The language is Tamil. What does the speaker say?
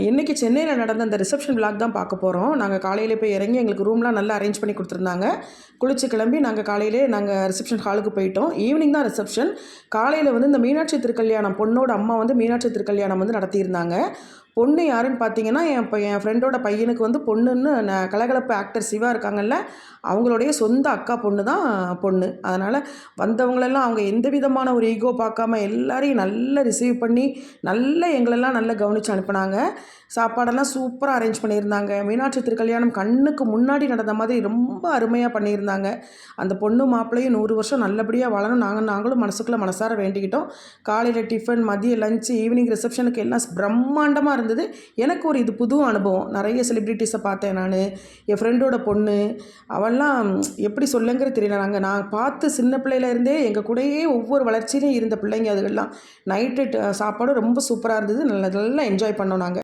இன்றைக்கி சென்னையில் நடந்த அந்த ரிசப்ஷன் விளாக் தான் பார்க்க போகிறோம். நாங்கள் காலையிலே போய் இறங்கி எங்களுக்கு ரூம்லாம் நல்லா அரேஞ்ச் பண்ணி கொடுத்துருந்தாங்க. குளிச்சு கிளம்பி நாங்கள் ரிசப்ஷன் ஹாலுக்கு போயிட்டோம். ஈவினிங் தான் ரிசப்ஷன். காலையில் வந்து இந்த மீனாட்சி திருக்கல்யாணம் பொண்ணோட அம்மா வந்து மீனாட்சி திருக்கல்யாணம் வந்து நடத்தியிருந்தாங்க. பொண்ணு யாருன்னு பார்த்தீங்கன்னா, என் ஃப்ரெண்டோட பையனுக்கு வந்து பொண்ணுன்னு கலகலப்பு ஆக்டர் சிவா இருக்காங்கல்ல, அவங்களுடைய சொந்த அக்கா பொண்ணு தான் பொண்ணு. அதனால் வந்தவங்களெல்லாம் அவங்க எந்த விதமான ஒரு ஈகோ பார்க்காம எல்லாரையும் நல்லா ரிசீவ் பண்ணி, எங்களெல்லாம் நல்லா கவனித்து அனுப்புனாங்க. சாப்பாடெல்லாம் சூப்பராக அரேஞ்ச் பண்ணியிருந்தாங்க. மீனாட்சி திருக்கல்யாணம் கண்ணுக்கு முன்னாடி நடந்த மாதிரி ரொம்ப அருமையாக பண்ணியிருந்தாங்க. அந்த பொண்ணு மாப்பிள்ளையும் 100 வருஷம் நல்லபடியாக வாழணும் நாங்களும் மனசுக்குள்ளே மனசார வேண்டிக்கிட்டோம். காலையில் டிஃபன், மதிய லஞ்சு, ஈவினிங் ரிசப்ஷனுக்கு எல்லாம் பிரம்மாண்டமாக இருந்தது. எனக்கு ஒரு இது புது அனுபவம். நிறைய செலிப்ரிட்டிஸை பார்த்தேன் நான். என் ஃப்ரெண்டோட பொண்ணு அவெல்லாம் எப்படி சொல்லுங்கிறது தெரியல. நான் பார்த்து சின்ன பிள்ளையிலேருந்தே எங்கள் கூடயே ஒவ்வொரு வளர்ச்சியிலையும் இருந்த பிள்ளைங்க அதுகள்லாம். நைட்டு சாப்பாடும் ரொம்ப சூப்பராக இருந்தது. நல்லா என்ஜாய் பண்ணோம் நாங்கள்.